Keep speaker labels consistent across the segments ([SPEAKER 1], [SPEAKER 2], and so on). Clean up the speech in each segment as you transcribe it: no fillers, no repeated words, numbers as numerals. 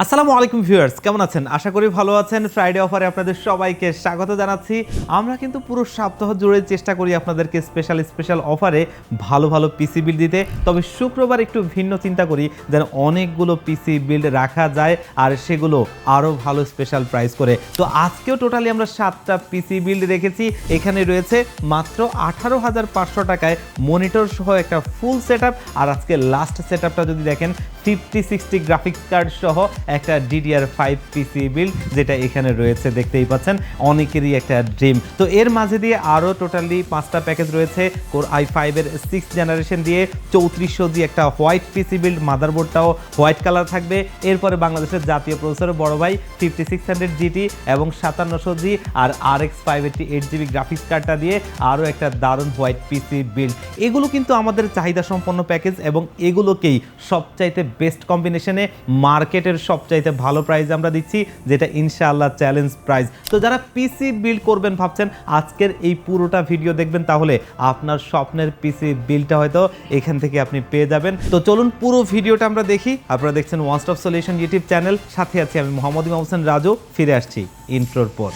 [SPEAKER 1] আসসালামু আলাইকুম ভিউয়ার্স, কেমন আছেন? আশা করি ভালো আছেন। ফ্রাইডে অফারে আপনাদের সবাইকে স্বাগত জানাচ্ছি। আমরা কিন্তু পুরো সপ্তাহ জুড়ে চেষ্টা করি আপনাদেরকে স্পেশাল অফারে ভালো ভালো পিসি বিল্ড দিতে। তবে শুক্রবার একটু ভিন্ন চিন্তা করি যেন অনেকগুলো পিসি বিল্ড রাখা যায় আর সেগুলো আরও ভালো স্পেশাল প্রাইস করে। তো আজকেও টোটালি আমরা 7টা পিসি বিল্ড রেখেছি। এখানে রয়েছে মাত্র 18,500 টাকায় মনিটর সহ একটা ফুল সেটআপ। আর আজকে লাস্ট সেটআপটা যদি দেখেন 5060 গ্রাফিক্স কার্ড সহ একটা DDR5 পিসি বিল্ড যেটা এখানে রয়েছে, দেখতেই পাচ্ছেন অনেকেরই একটা ড্রিম। তো এর মাঝে দিয়ে আরও টোটালি 5টা প্যাকেজ রয়েছে। কোর i5 এর 6th জেনারেশন দিয়ে 3400 দিয়ে একটা হোয়াইট পিসি বিল্ড, মাদারবোর্ডটাও হোয়াইট কালার থাকবে। এরপরে বাংলাদেশের জাতীয় প্রসেসর বড় ভাই 5600 GT এবং 5700G আর RX 580 8GB গ্রাফিক্স কার্ডটা দিয়ে আরও একটা দারুণ হোয়াইট পিসি বিল্ড। এগুলো কিন্তু আমাদের চাহিদা সম্পন্ন প্যাকেজ এবং এগুলোকেই সবচাইতে বেস্ট কম্বিনেশনে মার্কেটের সবচাইতে ভালো প্রাইস আমরা দিচ্ছি, যেটা ইনশাআল্লাহ চ্যালেঞ্জ প্রাইস। তো যারা পিসি বিল্ড করবেন ভাবছেন আজকের এই পুরোটা ভিডিও দেখবেন, তাহলে আপনার স্বপ্নের পিসি বিল্ডটা হয়তো এখান থেকে আপনি পেয়ে যাবেন। তো চলুন পুরো ভিডিওটা আমরা দেখি। আপনারা দেখছেন one stop solution YouTube channel, সাথে আছি আমি মোহাম্মদ ইমাম হোসেন রাজু। ফিরে আসছি ইন্ট্রোর পর।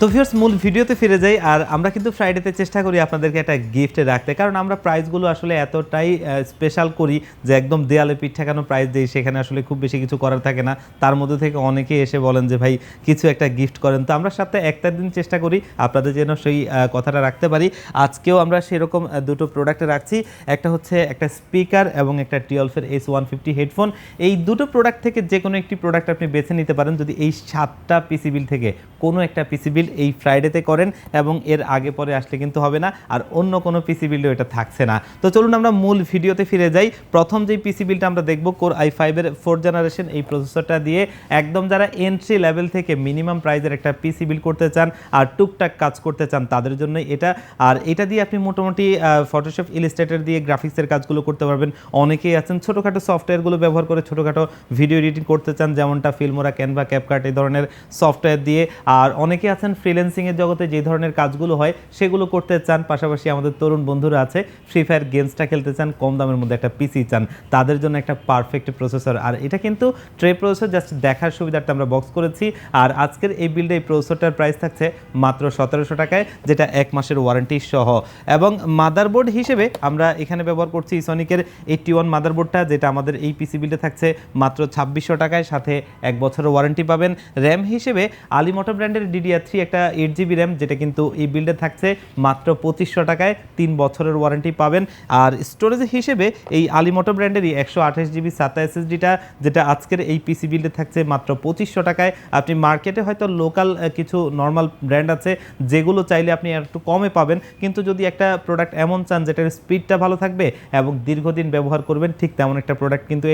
[SPEAKER 1] তো ভিউয়ার্স, মূল ভিডিওতে ফিরে যাই। আর আমরা কিন্তু ফ্রাইডেতে চেষ্টা করি আপনাদেরকে একটা গিফট রাখতে, কারণ আমরা প্রাইসগুলো আসলে এতটাই স্পেশাল করি যে একদম দেয়ালে পিঠ ঠেকানো প্রাইস দিই, সেখানে আসলে খুব বেশি কিছু করার থাকে না। তার মধ্যে থেকে অনেকেই এসে বলেন যে ভাই কিছু একটা গিফট করেন। তো আমরা সপ্তাহে একটা দিন চেষ্টা করি আপনাদের যেন সেই কথাটা রাখতে পারি। আজকেও আমরা সেরকম দুটো প্রোডাক্ট রাখছি। একটা হচ্ছে একটা স্পিকার এবং একটা টিওলফের S150 হেডফোন। এই দুটো প্রোডাক্ট থেকে যে কোনো একটি প্রোডাক্ট আপনি বেছে নিতে পারেন যদি এই 7টা পিসি বিল থেকে কোনো একটা পিসি বিল এই ফ্রাইডেতে করেন, এবং এর আগে পরে আসলে কিন্তু হবে না, আর অন্য কোনো পিসি বিল্ডও এটা থাকছে না। তো চলুন আমরা মূল ভিডিওতে ফিরে যাই। প্রথম যেই পিসি বিল্ডটা আমরা দেখব কোর i5 এর 4th জেনারেশন এই প্রসেসরটা দিয়ে একদম যারা এন্ট্রি লেভেল থেকে মিনিমাম প্রাইসের একটা পিসি বিল্ড করতে চান আর টুকটাক কাজ করতে চান তাদের জন্য এটা। আর এটা দিয়ে আপনি মোটামুটি ফটোশপ, ইলাস্ট্রেটর দিয়ে গ্রাফিক্সের কাজগুলো করতে পারবেন। অনেকেই আছেন ছোটোখাটো সফটওয়্যারগুলো ব্যবহার করে ছোটোখাটো ভিডিও এডিটিং করতে চান, যেমনটা ফিল্মোরা, ক্যানভা, ক্যাপকাট এই ধরনের সফটওয়্যার দিয়ে। আর অনেকে আছেন ফ্রিল্যান্সিংয়ের জগতে যে ধরনের কাজগুলো হয় সেগুলো করতে চান। পাশাপাশি আমাদের তরুণ বন্ধুরা আছে ফ্রি ফায়ার গেমসটা খেলতে চান, কম দামের মধ্যে একটা পিসি চান, তাদের জন্য একটা পারফেক্ট প্রসেসর। আর এটা কিন্তু ট্রে প্রসেসর, জাস্ট দেখার সুবিধার্থে আমরা বক্স করেছি। আর আজকের এই বিল্ডে এই প্রসেসরটার প্রাইস থাকছে মাত্র 1700 টাকায়, যেটা 1 মাসের ওয়ারেন্টি সহ। এবং মাদারবোর্ড হিসেবে আমরা এখানে ব্যবহার করছি সনিকের 81 মাদারবোর্ডটা, যেটা আমাদের এই পিসি বিল্ডে থাকছে মাত্র 2600 টাকায়, সাথে 1 বছরের ওয়ারেন্টি পাবেন। র্যাম হিসেবে আলিমোটো ব্র্যান্ডের DDR3 একটা 8GB র্যাম, যেটা কিন্তু এই বিল্ডে থাকছে মাত্র 2500 টাকায়, 3 বছরের ওয়ারেন্টি পাবেন। আর স্টোরেজ হিসেবে এই আলিমোটো ব্র্যান্ডেরই 128GB SATA SSDটা, যেটা আজকের এই পিসি বিল্ডে থাকছে মাত্র 2500 টাকায়। আপনি মার্কেটে হয়তো লোকাল কিছু নর্মাল ব্র্যান্ড আছে যেগুলো চাইলে আপনি একটু কমে পাবেন, কিন্তু যদি একটা প্রোডাক্ট এমন চান যেটার স্পিডটা ভালো থাকবে এবং দীর্ঘদিন ব্যবহার করবেন, ঠিক তেমন একটা প্রোডাক্ট কিন্তু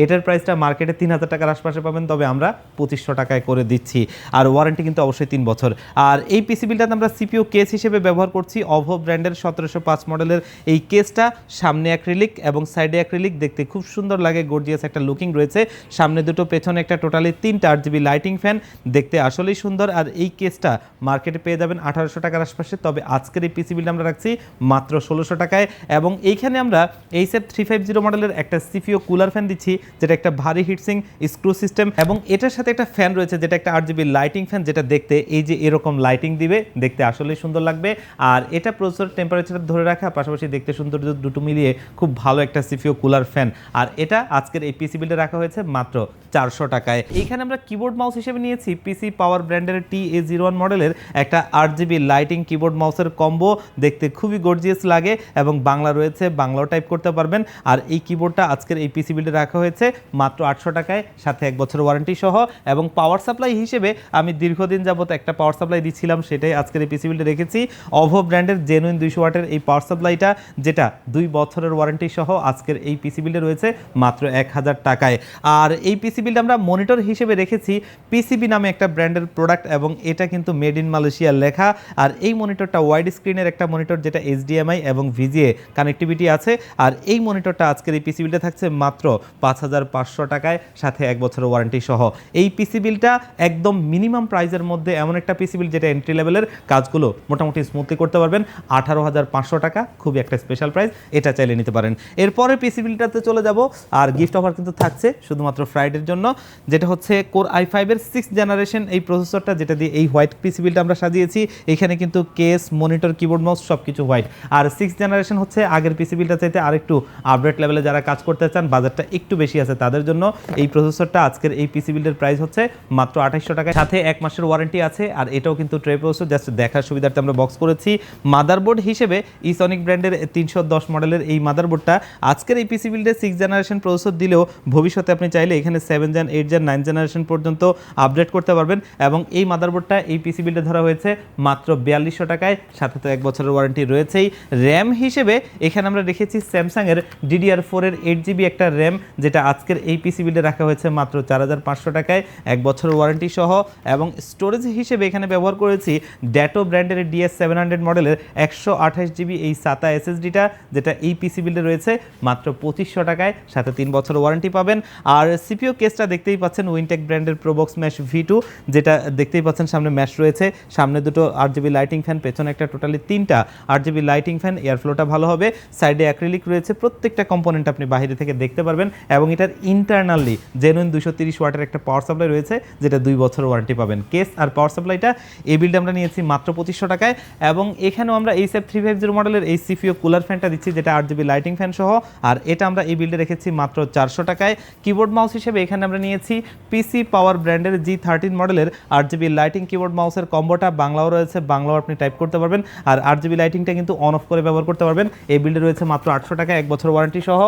[SPEAKER 1] এটার প্রাইসটা মার্কেটে 3000 টাকার আশপাশে পাবেন, তবে আমরা 2500 টাকায় করে দিচ্ছি। আর ওয়ারেন্টি কিন্তু অবশ্যই 3 বছর। আর এই পিসি বিল্ডটাতে আমরা সিপিইউ কেস হিসেবে ব্যবহার করছি OVO ব্র্যান্ডের 1705 মডেলের এই কেসটা। সামনে অ্যাক্রিলিক এবং সাইডে অ্যাক্রিলিক, দেখতে খুব সুন্দর লাগে, গর্জিয়াস একটা লুকিং রয়েছে। সামনে দুটো, পেছনে একটা, টোটালি 3টা 8GB লাইটিং ফ্যান, দেখতে আসলেই সুন্দর। আর এই কেসটা মার্কেটে পেয়ে যাবেন 1800 টাকার আশপাশে, তবে আজকের এই পিসি বিল্ড আমরা রাখছি মাত্র 1600 টাকায়। এবং এইখানে আমরা এইচএফ 350 মডেলের একটা সিপিইউ কুলার ফ্যান দিচ্ছি, যেটা একটা ভারী হিটসিং স্ক্রু সিস্টেম, এবং এটার সাথে একটা ফ্যান রয়েছে যেটা একটা 8GB লাইটিং ফ্যান, যেটা দেখতে এই যে এরকম লাইটিং দিবে, দেখতে আসলেই সুন্দর লাগবে। আর এটা প্রসেসর টেম্পারেচার ধরে রাখা, পাশাপাশি দেখতে সুন্দর, দুটো মিলিয়ে খুব ভালো একটা সিপিইউ কুলার ফ্যান। আর এটা আজকের এই পিসি বিল্ডে রাখা হয়েছে মাত্র 400 টাকায়। এইখানে আমরা কিবোর্ড মাউস হিসেবে নিয়েছি পিসি পাওয়ার ব্র্যান্ডের TA01 মডেলের একটা 8GB লাইটিং কিবোর্ড মাউসের কম্বো, দেখতে খুবই গর্জিয়াস লাগে এবং বাংলা রয়েছে, বাংলাও টাইপ করতে পারবেন। আর এই কিবোর্ডটা আজকের এই পিসি বিল্ডে রাখা হয়েছে মাত্র 800 টাকায়, সাথে 1 বছর ওয়ারেন্টি সহ। এবং পাওয়ার সাপ্লাই হিসেবে আমি দীর্ঘদিন যাবত একটা পাওয়ার সাপ্লাই দিচ্ছিলাম, সেটাই আজকের এই পিসি বিল্ডে রেখেছি। OVO ব্র্যান্ডের জেনুইন 200 ওয়াটের এই পাওয়ার সাপ্লাইটা, যেটা 2 বছরের ওয়ারেন্টি সহ আজকের এই পিসি বিল্ডে রয়েছে মাত্র 1000 টাকায়। আর এই পিসি বিল্ড আমরা মনিটর হিসেবে রেখেছি পিসিবি নামে একটা ব্র্যান্ডের প্রোডাক্ট, এবং এটা কিন্তু মেড ইন মালয়েশিয়া লেখা। আর এই মনিটরটা ওয়াইড স্ক্রিনের একটা মনিটর, যেটা HDMI এবং VGA কানেক্টিভিটি আছে। আর এই মনিটরটা আজকের এই পিসি বিল্ডে থাকছে মাত্র 5500 টাকায়, সাথে 1 বছরের ওয়ারেন্টি সহ। এই পিসি বিলটা একদম মিনিমাম প্রাইসের মধ্যে এমন একটা পিসি বিল্ড যেটা এন্ট্রি লেভেলের কাজগুলো মোটামুটি স্মুথলি করতে পারবেন 18,500 টাকা, খুবই একটা স্পেশাল প্রাইস, এটা চাইলে নিতে পারেন। এরপরে পিসি বিল্ডটাতে চলে যাব, আর গিফট অফার কিন্তু থাকছে শুধুমাত্র ফ্রাইডের জন্য, যেটা হচ্ছে কোর i5 এর 6th জেনারেশন এই প্রসেসরটা, যেটা দিয়ে এই হোয়াইট পিসি বিল্ডটা আমরা সাজিয়েছি। এখানে কিন্তু কেস, মনিটর, কিবোর্ড, মাউস সব কিছু হোয়াইট। আর 6th জেনারেশন হচ্ছে আগের পিসি বিল্ডটা চাইতে আরেকটু আপডেট লেভেলে যারা কাজ করতে চান, বাজারটা একটু বেশি আছে তাদের জন্য এই প্রসেসরটা আজকের এই পিসি বিল্ডের প্রাইস হচ্ছে মাত্র 2800 টাকা, সাথে 1 মাসের ওয়ারেন্টি আছে। আর এটাও কিন্তু ট্রে প্রসেসর, জাস্ট দেখার সুবিধার্থে আমরা বক্স করেছি। মাদারবোর্ড হিসেবে ইসনিক ব্র্যান্ডের 310 মডেলের এই মাদারবোর্ডটা আজকের এই পিসি বিল্ডে 6th জেনারেশন প্রসেসর দিলেও ভবিষ্যতে আপনি চাইলে এখানে 7 জেন, 8 জেন, 9 জেনারেশন পর্যন্ত আপডেট করতে পারবেন। এবং এই মাদারবোর্ডটা এই পিসি বিল্ডে ধরা হয়েছে মাত্র 4200 টাকায়, সাথে তো 1 বছরের ওয়ারেন্টি রয়েছেই। র্যাম হিসেবে এখানে আমরা রেখেছি স্যামসাংয়ের DDR4 এর 8GB একটা র্যাম, যেটা আজকের এই পিসি বিল্ডে রাখা হয়েছে মাত্র 4500 টাকায়, 1 বছরের ওয়ারেন্টি সহ। এবং স্টোরেজ হিসেবে এখানে ব্যবহার করেছি ড্যাটো ব্র্যান্ডের DS700 মডেলের 128GB এই SATA SSDটা, যেটা এই পিসি বিল্ডে রয়েছে মাত্র 2500 টাকায়, সাথে 3 বছরের ওয়ারেন্টি পাবেন। আর সিপিইউ কেসটা দেখতেই পাচ্ছেন উইনটেক ব্র্যান্ডের প্রোবক্স ম্যাশ V2, যেটা দেখতেই পাচ্ছেন সামনে ম্যাশ রয়েছে, সামনে দুটো RGB লাইটিং ফ্যান, পেছনে একটা, টোটালি 3টা RGB লাইটিং ফ্যান, এয়ারফ্লোটা ভালো হবে। সাইডে অ্যাক্রিলিক রয়েছে, প্রত্যেকটা কম্পোনেন্ট আপনি বাইরে থেকে দেখতে পারবেন। এবং এটার ইন্টারনালি জেনুইন 230 ওয়াটের একটা পাওয়ার সাপ্লাই রয়েছে, যেটা 2 বছরের ওয়ারেন্টি পাবেন। কেস আর পাওয়ার সাপ্লাইটা এই বিল্ডে আমরা নিয়েছি মাত্র 2500 টাকায়। এবং এখানেও আমরা SF350 মডেলের এই সিপিইউ কুলার ফ্যানটা দিচ্ছি, যেটা RGB লাইটিং ফ্যান সহ, আর এটা আমরা এই বিল্ডে রেখেছি মাত্র 400 টাকায়। কিবোর্ড মাউস হিসেবে এখানে আমরা নিয়েছি পিসি পাওয়ার ব্র্যান্ডের G13 মডেলের RGB লাইটিং কিবোর্ড মাউসের কম্বোটা, বাংলাও রয়েছে, বাংলাও আপনি টাইপ করতে পারবেন। আর RGB লাইটিংটা কিন্তু অন অফ করে ব্যবহার করতে পারবেন। এই বিল্ডে রয়েছে মাত্র 800 টাকা, 1 বছর ওয়ারেন্টি সহ।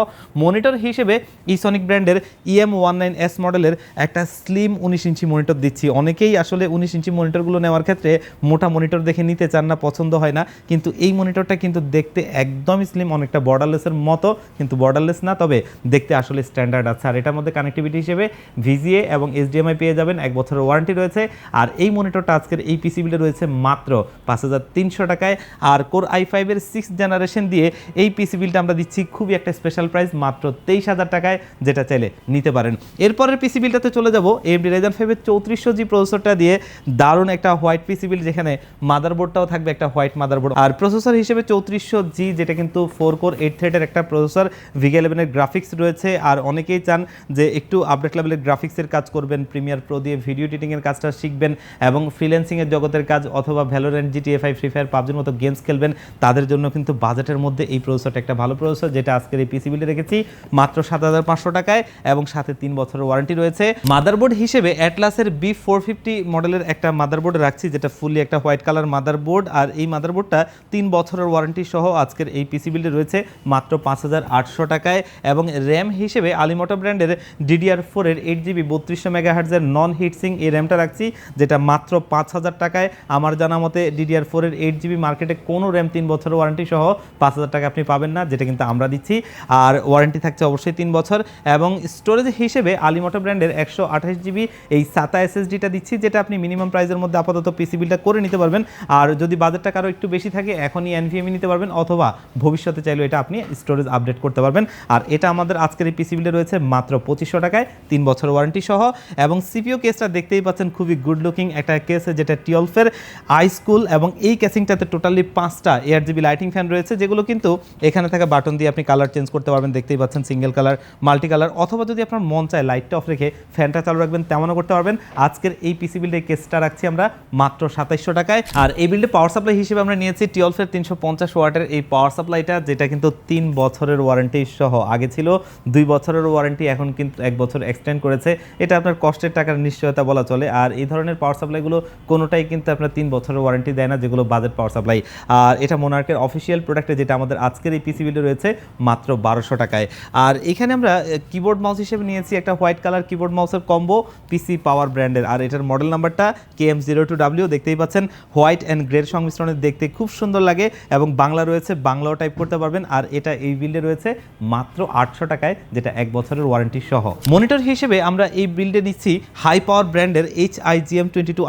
[SPEAKER 1] মনিটর হিসেবে ইসনিক ব্র্যান্ডের EM19S মডেলের একটা স্লিম 19 ইঞ্চি মনিটর দিচ্ছি। অনেকেই আসলে 19 ইঞ্চি মনিটরগুলো নেওয়ার ক্ষেত্রে মোটা মনিটর দেখে নিতে চান না, পছন্দ হয় না, কিন্তু এই মনিটরটা কিন্তু দেখতে একদমই স্লিম, অনেকটা বর্ডারলেসের মতো, কিন্তু বর্ডারলেস না, তবে দেখতে আসলে স্ট্যান্ডার্ড আছে। আর এটার মধ্যে কানেক্টিভিটি হিসেবে VGA এবং HDMI পেয়ে যাবেন, 1 বছরের ওয়ারেন্টি রয়েছে। আর এই মনিটরটা আজকের এই পিসি বিল্ডে রয়েছে মাত্র 5300 টাকায়। আর কোর i5 এর 6th জেনারেশন দিয়ে এই পিসি বিল্ডটা আমরা দিচ্ছি খুবই একটা স্পেশাল প্রাইস, মাত্র 23000 টাকায়, যেটা চাইলে নিতে পারেন। এরপরের পিসি বিল্ডটাতে চলে যাব, AMD Ryzen 5 এর 3400G প্রসেসরটা দিয়ে দারুণ একটা হোয়াইট পিসি বিল্ড, যেখানে মাদারবোর্ডটাও থাকবে একটা হোয়াইট মাদারবোর্ড। আর প্রসেসর হিসেবে 3400G, যেটা কিন্তু 4 কোর 8 থ্রেডের একটা প্রসেসর, VGA 11 এর গ্রাফিক্স রয়েছে। আর অনেকেই চান যে একটু আপডেট লেভেলের গ্রাফিক্সের কাজ করবেন, প্রিমিয়ার প্রো দিয়ে ভিডিও এডিটিংয়ের কাজটা শিখবেন এবং ফ্রিল্যান্সিংয়ের জগতের কাজ, অথবা ভ্যালোরেন্ট, GTA 5, ফ্রি ফায়ার, পাবজির মতো গেমস খেলবেন, তাদের জন্য কিন্তু বাজেটের মধ্যে এই প্রসেসরটা একটা ভালো প্রসেসর, যেটা আজকের এই পিসি বিল্ডে রেখেছি মাত্র 7500 টাকায়, এবং সাথে 3 বছরের ওয়ারেন্টি রয়েছে। মাদারবোর্ড হিসেবে অ্যাটলাসের B450 মডেলের একটা মাদারবোর্ড রাখছি, যেটা ফুললি একটা হোয়াইট কালার মাদারবোর্ড। আর এই মাদারবোর্ডটা 3 বছরের ওয়ারেন্টি সহ আজকের এই পিসি বিল্ডে রয়েছে মাত্র 5800 টাকায়। এবং র্যাম হিসেবে আলিমোটো ব্র্যান্ডের DDR4 এর 8GB 3200 MHz এর নন হিটসিং এই র্যামটা রাখছি, যেটা মাত্র 5000 টাকায়। আমার জানা মতে DDR4 এর 8GB মার্কেটে কোনো র্যাম 3 বছরের ওয়ারেন্টি সহ 5000 টাকা আপনি পাবেন না, যেটা কিন্তু আমরা দিচ্ছি। আর ওয়ারেন্টি থাকছে অবশ্যই 3 বছর। এবং স্টোরেজ হিসেবে আলিমোটো ব্র্যান্ডের 128GB এই SATA SSDটা দিচ্ছি, যেটা আপনি মিনিমাম প্রাইসের মধ্যে আপাতত পিসি বিল্ডটা করে নিতে পারবেন। আর যদি বাজেটটা কারো একটু বেশি থাকে, এখনই NVMe নিতে পারবেন, অথবা ভবিষ্যতে চাইলে এটা আপনি স্টোরেজ আপডেট করতে পারবেন। আর এটা আমাদের আজকের এই পিসি বিল্ডে রয়েছে মাত্র 2500 টাকায়, 3 বছর ওয়ারেন্টি সহ। এবং সিপিইউ কেসটা দেখতেই পাচ্ছেন, খুবই গুড লুকিং একটা কেস, যেটা টিওলফের আইস্কুল, এবং এই কেসিংটাতে টোটালি 5টা ARGB লাইটিং ফ্যান রয়েছে, যেগুলো কিন্তু এখানে থাকা বাটন দিয়ে আপনি কালার চেঞ্জ করতে পারবেন। দেখতেই পাচ্ছেন সিঙ্গেল কালার, মাল্টি কালার, অথবা যদি আপনার মন চায় লাইটটা অফ রেখে ফ্যানটা চালু রাখবেন, তেমনও করতে পারবেন। আজকের এই পিসি বিল্ডের কেসটা রাখছি আমরা মাত্র 2700 টাকায়। আর এই বিল্ডে পাওয়ার সাপ্লাই হিসেবে আমরা নিয়েছি টিওলফের 350 ওয়াটের এই পাওয়ার সাপ্লাইটা, যেটা কিন্তু 3 বছরের ওয়ারেন্টি সহ। আগে ছিল 2 বছরের ওয়ারেন্টি, এখন কিন্তু 1 বছর এক্সটেন্ড করেছে। এটা আপনার কষ্টের টাকার নিশ্চয়তা বলা চলে। আর এই ধরনের পাওয়ার সাপ্লাইগুলো কোনোটাই কিন্তু আপনার 3 বছরের ওয়ারেন্টি দেয় না, যেগুলো বাজেট পাওয়ার সাপ্লাই। আর এটা মোনার্কের অফিসিয়াল প্রোডাক্টে, যেটা আমাদের আজকের এই পিসি বিল্ডে রয়েছে মাত্র 1200 টাকায়। আর এখানে আমরা কিবোর্ড মাউস হিসেবে নিয়েছি একটা হোয়াইট কালার কিবোর্ড মাউসের কম্বো, পিসি পাওয়ার ব্র্যান্ডের। আর এটার মডেল নাম্বারটা KM02W, দেখতেই পাচ্ছেন হোয়াইট অ্যান্ড গ্রের সংমিশ্রণে দেখতে খুব সুন্দর লাগে, এবং বাংলা রয়েছে, বাংলাও টাইপ করতে পারবেন। আর এটা এই বিল্ডে রয়েছে মাত্র 800 টাকায়, যেটা 1 বছরের ওয়ারেন্টি সহ। মনিটর হিসেবে আমরা এই বিল্ডে নিচ্ছি হাই পাওয়ার ব্র্যান্ডের HIGM22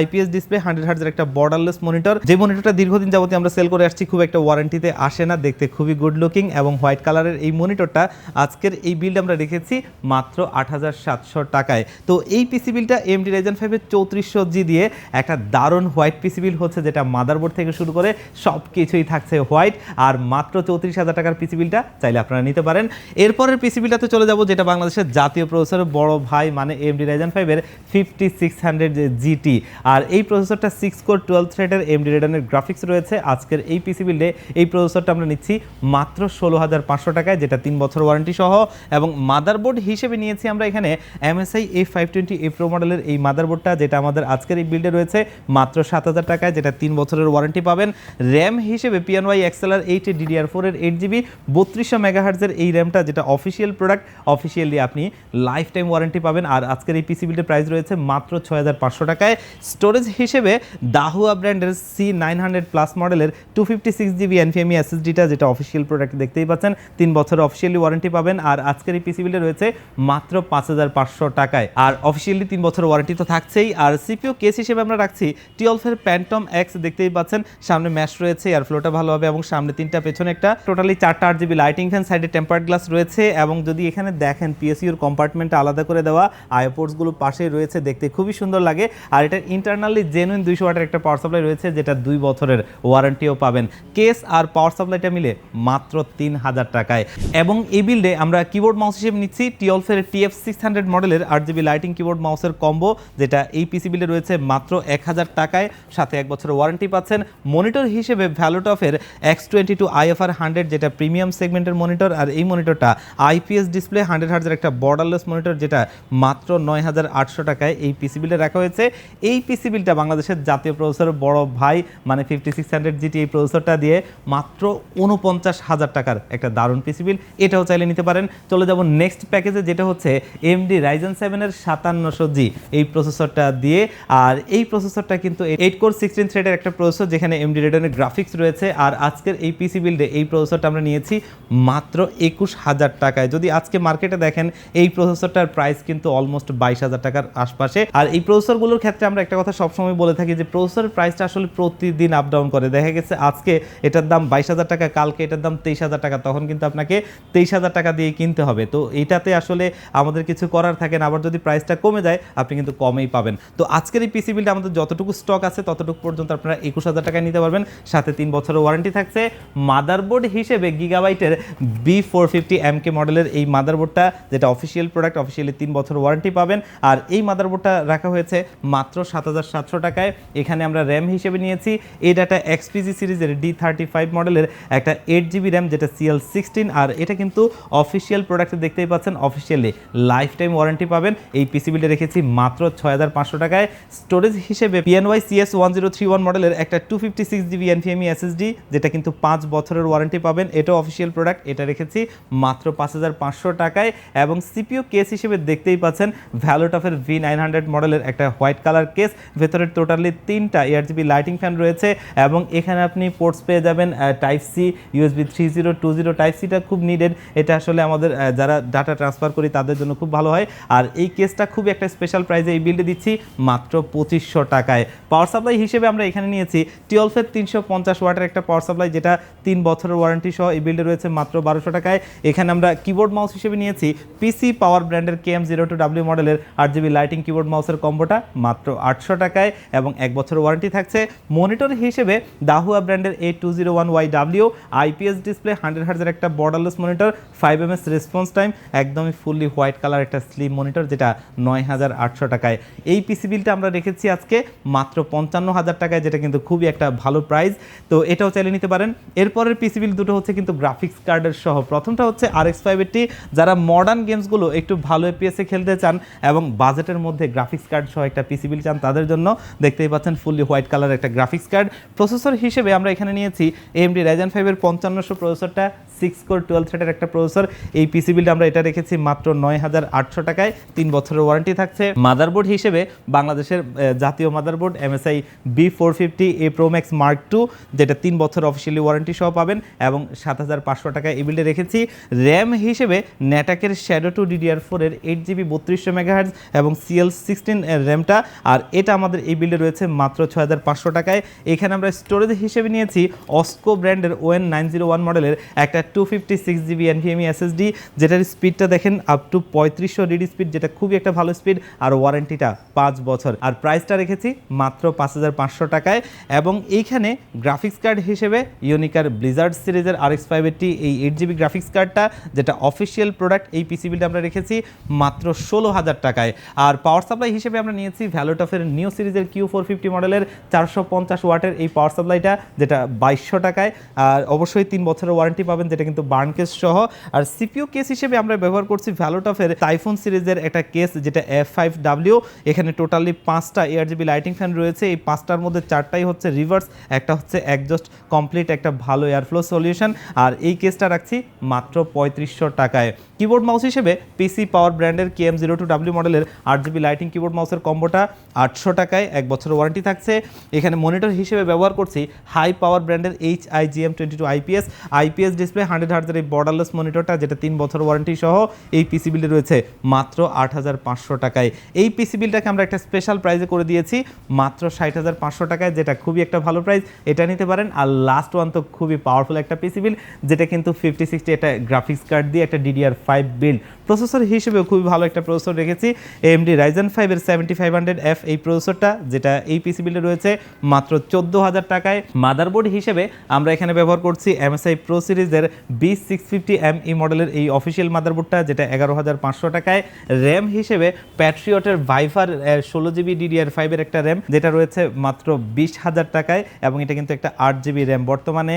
[SPEAKER 1] IPS ডিসপ্লে 100Hz এর একটা বর্ডারলেস মনিটর, যে মনিটরটা দীর্ঘদিন যাবত আমরা সেল করে আসছি, খুব একটা ওয়ারেন্টিতে আসে না, দেখতে খুবই গুড লুকিং এবং হোয়াইট কালারের এই মনিটরটা আজকের এই বিল্ড আমরা রেখেছি মাত্র 8700 টাকায়। তো এই পিসি বিলটা AMD Ryzen 5 এর 3400G দিয়ে একটা দারুণ হোয়াইট পিসি বিল্ড হচ্ছে, যেটা মাদারবোর্ড থেকে শুরু করে সব কিছুই থাকছে হোয়াইট, আর মাত্র 34,000 টাকার পিসি বিল্ডটা চাইলে আপনারা নিতে পারেন। এরপরের পিসি বিল্ডটাতে চলে যাব, যেটা বাংলাদেশের জাতীয় প্রসেসরের বড় ভাই, মানে AMD Ryzen 5 এর 5600 GT। আর এই প্রসেসরটা 6 কোর 12 থ্রেডের AMD Radeon গ্রাফিক্স রয়েছে। আজকের এই পিসি বিল্ডে এই প্রসেসরটা আমরা নিচ্ছি মাত্র 16,500 টাকায়, যেটা 3 বছর ওয়ারেন্টি সহ। এবং মাদারবোর্ড হিসেবে নিয়েছি আমরা এখানে MSI A520A Pro মডেলের এই মাদারবোর্ডটা, যেটা আমাদের আজকের এই বিল্ডে রয়েছে মাত্র 7,000 টাকায়, যেটা 3 বছরের ওয়ারেন্টি পাবেন। র্যাম হিসেবে PNY XLR 8 DDR4 এর 8GB 3200 মেগাহার্টজের এই র্যামটা, যেটা অফিসিয়াল প্রোডাক্ট, অফিসিয়ালি আপনি লাইফ টাইম ওয়ারেন্টি পাবেন। আর আজকের এই পিসি বিল্ডের প্রাইস রয়েছে মাত্র 6,500 টাকায়। স্টোরেজ হিসেবে দাহুয়া ব্র্যান্ডের C900 প্লাস মডেলের 256GB NVMe SSDটা, যেটা অফিসিয়াল প্রোডাক্ট দেখতেই পাচ্ছেন, 3 বছর অফিসিয়ালি ওয়ারেন্টি পাবেন। আর আজকের এই পিসি বিল্ডে রয়েছে মাত্র 5,500 টাকায়, আর অফিসিয়ালি 3 বছর ওয়ারেন্টি তো থাকছেই। আর সিপিইউ কেস হিসেবে আমরা রাখছি টিওলফের প্যান্টম X, দেখতেই পাচ্ছেন সামনে ম্যাশ রয়েছে, এয়ারফ্লোটা ভালো হবে, এবং সামনে 3টা পেছনে একটা, টোটালি 4টা 8GB লাইটিং ফ্যান, সাইডে টেম্পার্ড গ্লাস রয়েছে। এবং যদি এখানে দেখেন পিএসইউর কম্পার্টমেন্টটা আলাদা করে দেওয়া, আইও পোর্টসগুলো পাশেই রয়েছে, দেখতে খুবই সুন্দর লাগে। আর এটা ইন্টারনালি জেনুইন 200 ওয়াটের একটা পাওয়ার সাপ্লাই রয়েছে, যেটা 2 বছরের ওয়ারেন্টিও পাবেন। কেস আর পাওয়ার সাপ্লাইটা মিলে মাত্র 3,000 টাকায়। এবং এই বিল্ডে আমরা কিবোর্ড মাউস হিসেবে নিচ্ছি টিওলফের TF600 মডেলের 8GB লাইটিং কিবোর্ড মাউসের কম্বো, যেটা এই পিসি বিল্ডে রয়েছে মাত্র 1,000 টাকায়, সাথে 1 বছরের ওয়ারেন্টি পাচ্ছেন। মনিটর হিসেবে ভ্যালোটফের X22 IFR 100, যেটা প্রিমিয়াম সেগমেন্টের মনিটর। আর এই মনিটরটা IPS ডিসপ্লে 100 হার্জের একটা বর্ডারলেস মনিটর, যেটা মাত্র 9,800 টাকায় এই পিসি বিল্ডে রাখা হয়েছে। এই পিসি বিল্ডটা বাংলাদেশের জাতীয় প্রসেসরের বড় ভাই, মানে 5600 GT এই প্রসেসরটা দিয়ে মাত্র 49,000 টাকার একটা দারুণ পিসি বিল্ড, এটাও চাইলে নিতে পারেন। চলে যাব নেক্সট প্যাকেজে, যেটা হচ্ছে AMD Ryzen 7 এর 5700G এই প্রসেসরটা দিয়ে। আর এই প্রসেসরটা কিন্তু 8 কোর 16 থ্রেডের একটা প্রসেসর, যেখানে AMD Radeon গ্রাফিক্স রয়েছে। আর আজকের এই পিসি বিল্ডে এই প্রসেসরটা আমরা নিয়েছি মাত্র 21,000 টাকায়। যদি আজকে মার্কেটে দেখেন, এই প্রসেসরটার প্রাইস কিন্তু অলমোস্ট 22,000 টাকার আশপাশে। আর এই প্রসেসরগুলোর ক্ষেত্রে আমরা একটা কথা সবসময় বলে থাকি, যে প্রসেসরের প্রাইসটা আসলে প্রতিদিন আপ ডাউন করে। দেখা গেছে আজকে এটার দাম 22,000 টাকা, কালকে এটার দাম 23,000 টাকা, তখন কিন্তু আপনাকে 23,000 টাকা দিয়ে কিনতে হবে। তো এইটাতে আসলে আমাদের কিছু করার থাকে না। আবার যদি প্রাইসটা কমে যায়, আপনি কিন্তু কমেই পাবেন। তো আজকের এই পিসি বিল্ডে আমাদের যতটুকু স্টক আছে ততটুকু পর্যন্ত আপনারা 21,000 টাকায় নিতে পারবেন, সাথে 3 বছরের ওয়ারেন্টি থাকছে। মাদারবোর্ড হিসেবে গিগাবাইটের B450MK মডেলের এই মাদারবোর্ডটা, যেটা অফিসিয়াল প্রোডাক্ট, অফিসিয়ালি 3 বছর ওয়ারেন্টি পাবেন। আর এই মাদারবোর্ডটা রাখা হয়েছে মাত্র 7,700 টাকায়। এখানে আমরা র্যাম হিসেবে নিয়েছি এডাটা XPG সিরিজের D35 মডেলের একটা 8GB র্যাম, যেটা CL16। আর এটা কিন্তু অফিসিয়াল প্রোডাক্টে দেখতেই পাচ্ছেন, অফিসিয়ালি লাইফ টাইম ওয়ারেন্টি পাবেন। এই পিসি বিল্ডে রেখেছি মাত্র 6,500 টাকায়। স্টোরেজ হিসেবে PNY CS1031 মডেলের একটা 256GB NVMe SSD, যেটা কিন্তু 5 বছরের ওয়ারেন্টি পাবেন, এটাও অফিসিয়াল প্রোডাক্ট, এটা রেখেছি মাত্র 5,500 টাকায়। এবং সিপিইউ কেস হিসেবে দেখতেই পাচ্ছেন ভ্যালোটফের V900 মডেলের একটা হোয়াইট কালার কেস, ভেতরে টোটালি 3টা 8GB লাইটিং ফ্যান রয়েছে। এবং এখানে আপনি পোর্টস পেয়ে যাবেন টাইপ সি, USB 3.0, 2.0 টাইপ সিটা খুব নিডেড, এটা আসলে আমাদের যারা ডাটা ট্রান্সফার করি তাদের জন্য খুব ভালো হয়। আর এই কেসটা খুব একটা স্পেশাল প্রাইসে এই বিল্ডে দিচ্ছি মাত্র 2500 টাকায়। পাওয়ার সাপ্লাই হিসেবে আমরা এখানে নিয়েছি টিওলফের 350 ওয়াটের একটা পাওয়ার সাপ্লাই, যেটা 3 বছরের ওয়ারেন্টি সহ এই বিল্ডে রয়েছে মাত্র 1200 টাকায়। এখানে আমরা কিবোর্ড মাউস হিসেবে নিয়েছি পিসি পাওয়ার ব্র্যান্ডের KM02W মডেলের 8GB লাইটিং কিবোর্ড মাউসের কম্বোটা মাত্র 800 টাকায়, এবং 1 বছরের ওয়ারেন্টি থাকছে। মনিটর হিসেবে দাহুয়া ব্র্যান্ডের A201YW IPS ডিসপ্লে 100 হার্জের একটা borderless monitor, 5ms response time, একদমই ফুললি হোয়াইট কালার একটা স্লিম মনিটর, যেটা 9,800 টাকায়। এই পিসি বিলটা আমরা রেখেছি আজকে মাত্র 55,000 টাকায়, যেটা কিন্তু খুবই একটা ভালো প্রাইস। তো এটাও চাইলে নিতে পারেন। এরপরের পিসি বিল দুটো হচ্ছে কিন্তু গ্রাফিক্স কার্ডের সহ। প্রথমটা হচ্ছে RX 580, যারা মডার্ন গেমসগুলো একটু ভালো FPS খেলতে চান এবং বাজেটের মধ্যে গ্রাফিক্স কার্ড সহ একটা পিসি বিল চান, তাদের জন্য দেখতেই পাচ্ছেন ফুললি হোয়াইট কালার একটা গ্রাফিক্স কার্ড। প্রসেসর হিসেবে আমরা এখানে নিয়েছি AMD Ryzen 5 এর 5500 প্রসেসরটা, 6 কোর 12 থ্রেডের একটা প্রসেসর। এই পিসি বিলটা আমরা এটা রেখেছি মাত্র 9,800 টাকায়, 3 বছরের ওয়ারেন্টি থাকছে। মাদারবোর্ড হিসেবে বাংলাদেশের জাতীয় motherboard MSI B450A Pro Max Mark II, যেটা 3 বছর অফিসিয়ালি ওয়ারেন্টি সহ পাবেন, এবং 7,500 টাকায় এই বিল্ডে রেখেছি। র্যাম হিসেবে ন্যাটাকের Shadow 2 DDR4 এর 8GB 3200 মেগাহার্টজ এবং CL16 এর র্যামটা, আর এটা আমাদের এই বিল্ডে রয়েছে মাত্র 6,500 টাকায়। এখানে আমরা স্টোরেজ হিসেবে নিয়েছি অস্কো ব্র্যান্ডের ON901 মডেলের একটা 256GB NVMe SSD, যেটার স্পিডটা দেখেন আপ টু 3500 রিড স্পিড, যেটা খুবই একটা ভালো স্পিড, আর ওয়ারেন্টিটা 5 বছর। আর প্রাইসটা রেখেছি মাত্র 5500 টাকায়। এবং এইখানে গ্রাফিক্স কার্ড হিসেবে ইউনিকার ব্লিজার্ড সিরিজের RX580 এই 8GB গ্রাফিক্স কার্ডটা, যেটা অফিসিয়াল প্রোডাক্ট, এই পিসি বিলটা আমরা রেখেছি মাত্র 16000 টাকায়। আর পাওয়ার সাপ্লাই হিসেবে আমরা নিয়েছি ভ্যালোটফের নিউ সিরিজের Q450 মডেলের 450 ওয়াটের এই পাওয়ার সাপ্লাইটা, যেটা 2200 টাকায়। আর অবশ্যই 3 বছরের ওয়ারেন্টি পাবেন, যেটা কিন্তু বার্ন কেস সহ। আর সিপিইউ কেস হিসেবে আমরা ব্যবহার করছি ভ্যালোটফের টাইফুন সিরিজের একটা কেস, যেটা F5W। এখানে টোটালি 5টা ARGB লাইটিং ফ্যান রয়েছে। এই 5টার মধ্যে 4টাই হচ্ছে রিভার্স, একটা হচ্ছে একজস্ট কমপ্লিট, একটা ভালো এয়ারফ্লো সলিউশন। আর এই কেসটা রাখছি মাত্র 3500 টাকায়। কিবোর্ড মাউস হিসেবে পিসি পাওয়ার ব্র্যান্ডের KM02W মডেলের 8GB লাইটিং কিবোর্ড মাউসের কম্বোটা 800 টাকায়, 1 বছরের ওয়ারেন্টি থাকছে। এখানে মনিটর হিসেবে ব্যবহার করছি হাই পাওয়ার ব্র্যান্ডের HIGM22 IPS ডিসপ্লে 100 হার্টজের এই বর্ডারলেস মনিটরটা, যেটা 3 বছর ওয়ারেন্টি সহ এই পিসি বিলে রয়েছে মাত্র 8500 টাকায়। এই পিসি বিলটাকে আমরা একটা স্পেশাল প্রাইসে করে দিয়েছি মাত্র 60500 টাকায়, যেটা খুবই একটা ভালো প্রাইস, এটা নিতে পারেন। আর লাস্ট ওয়ান তো খুবই পাওয়ারফুল একটা পিসি বিল, যেটা কিন্তু 5060 একটা গ্রাফিক্স কার্ড দিয়ে একটা DDR5 বিল্ড। প্রসেসর হিসেবেও খুবই ভালো একটা প্রসেসর রেখেছি, AMD Ryzen 5 এর 7500F এই প্রসেসরটা, যেটা এই পিসি বিলে রয়েছে মাত্র 14000 টাকায়। মাদারবোর্ড হিসেবে আমরা এখানে ব্যবহার করছি MSI Pro সিরিজের B650ME মডেলের এই অফিসিয়াল মাদারবোর্ডটা, যেটা 11500 টাকায়। র্যাম হিসেবে প্যাট্রিয়টের ভাইভার 16GB DDR5 এর একটা র্যাম, যেটা রয়েছে মাত্র 20000 টাকায়। এবং এটা কিন্তু একটা 8GB র্যাম। বর্তমানে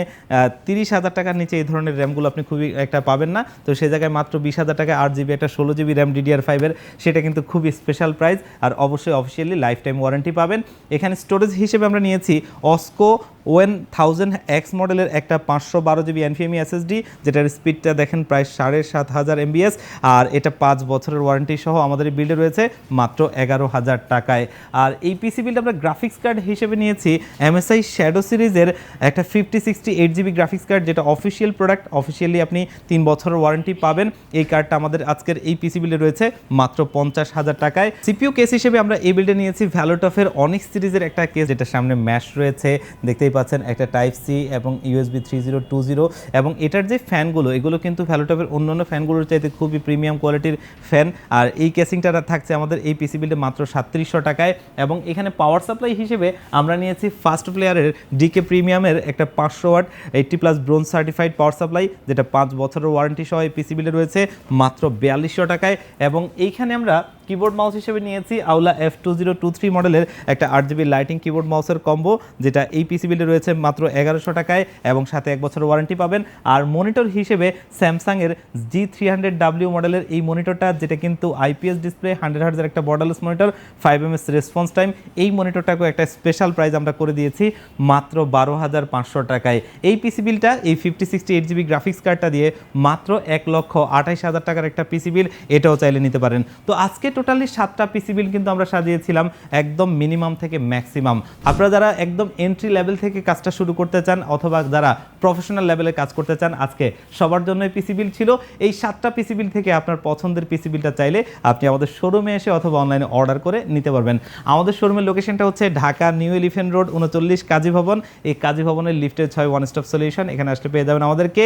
[SPEAKER 1] 30000 টাকার নিচে এই ধরনের র্যামগুলো আপনি খুবই একটা পাবেন না, তো সেই জায়গায় মাত্র 20000 টাকায় 8GB একটা 16GB র্যাম DDR5 এর, সেটা কিন্তু খুবই স্পেশাল প্রাইস। আর অবশ্যই অফিসিয়ালি লাইফ টাইম ওয়ারেন্টি পাবেন। এখানে স্টোরেজ হিসেবে আমরা নিয়েছি OSCO ON1000X মডেলের একটা 512GB NVMe SSD, যেটার স্পিডটা দেখেন প্রায় 7500 MBs। আর এটা 5 বছরের ওয়ারেন্টি সহ আমাদের এই বিল্ডে রয়েছে মাত্র 11000 টাকায়। আর এই পিসি বিল্ড আমরা গ্রাফিক্স কার্ড হিসেবে নিয়েছি MSI Shadow সিরিজের একটা 5060 8GB গ্রাফিক্স কার্ড, যেটা অফিসিয়াল প্রোডাক্ট, অফিসিয়ালি আপনি 3 বছরের ওয়ারেন্টি পাবেন। এই কার্ডটা আমাদের আজকের এই পিসি বিল্ডে রয়েছে মাত্র 50000 টাকায়। সিপিইউ কেস হিসেবে আমরা এই বিল্ডে নিয়েছি ভ্যালোটফের অনিক্স সিরিজের একটা কেস, যেটা সামনে ম্যাশ রয়েছে, দেখতেই পাচ্ছেন একটা Type-C এবং USB 3020। এবং এটার যে ফ্যানগুলো, এগুলো কিন্তু ভ্যালোটপের অন্যান্য ফ্যানগুলোর চাইতে খুবই প্রিমিয়াম কোয়ালিটির ফ্যান। আর এই কেসিংটা থাকছে আমাদের এই পিসি বিল্ডে মাত্র 3700 টাকায়। এবং এখানে পাওয়ার সাপ্লাই হিসেবে আমরা নিয়েছি ফার্স্ট প্লেয়ারের DK প্রিমিয়ামের একটা 500 watt 80+ bronze certified power supply, যেটা 5 বছরের ওয়ারেন্টি সহ এই পিসি বিল্ডে রয়েছে মাত্র 4200 টাকায়। এবং এইখানে আমরা কিবোর্ড মাউস হিসেবে নিয়েছি আউলা F2023 মডেলের একটা 8GB লাইটিং কিবোর্ড মাউসের কম্বো, যেটা এই পিসি বিল্ডে রয়েছে মাত্র 1100 টাকায়, এবং সাথে 1 বছরের ওয়ারেন্টি পাবেন। আর মনিটর হিসেবে স্যামসাংয়ের G300W মডেলের এই মনিটরটা, যেটা কিন্তু IPS ডিসপ্লে 100 হার্টজের একটা borderless monitor, 5ms response time. এই মনিটরটাকেও একটা স্পেশাল প্রাইস আমরা করে দিয়েছি মাত্র 12500 টাকায়। এই পিসি বিলটা এই 5060 8GB গ্রাফিক্স কার্ডটা দিয়ে মাত্র 1,28,000 টাকার একটা পিসি বিল, এটাও চাইলে নিতে পারেন। তো আজকে টোটালি 7টা পিসি বিল কিন্তু আমরা সাজিয়েছিলাম একদম মিনিমাম থেকে ম্যাক্সিমাম। আপনারা যারা একদম এন্ট্রি লেভেল থেকে কাজটা শুরু করতে চান, অথবা যারা প্রফেশনাল লেভেলে কাজ করতে চান, আজকে সবার জন্য পিসি বিল ছিল। এই 7টা পিসি বিল থেকে আপনার পছন্দের পিসি বিলটা চাইলে আপনি আমাদের শোরুমে এসে অথবা অনলাইনে অর্ডার করে নিতে পারবেন। আমাদের শোরুমের লোকেশনটা হচ্ছে ঢাকা নিউ এলিফ্যান্ট রোড 39 কাজী ভবন। এই কাজী ভবনের লিফটের 6 ওয়ান স্টপ সলিউশন, এখানে আসলে পেয়ে যাবেন আমাদেরকে।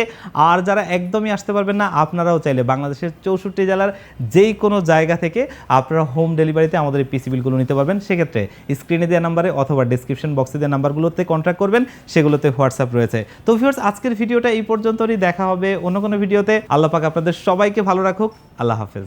[SPEAKER 1] আর যারা একদমই আসতে পারবেন না, আপনারাও চাইলে বাংলাদেশের 64 জেলার যেই কোনো জায়গা থেকে আপনারা হোম ডেলিভারিতে আমাদের এই পিসি বিলগুলো নিতে পারবেন। সেক্ষেত্রে স্ক্রিনে দেওয়া নাম্বারে অথবা ডিসক্রিপশন বক্সে দেওয়া নাম্বারগুলোতে কন্ট্যাক্ট করবেন, সেগুলোতে হোয়াটসঅ্যাপ রয়েছে। তো ভিউয়ার্স, আজকের ভিডিওটা এই পর্যন্তই। দেখা হবে অন্য কোনো ভিডিওতে। আল্লাহ পাক আপনাদের সবাইকে ভালো রাখুক। আল্লাহ হাফেজ।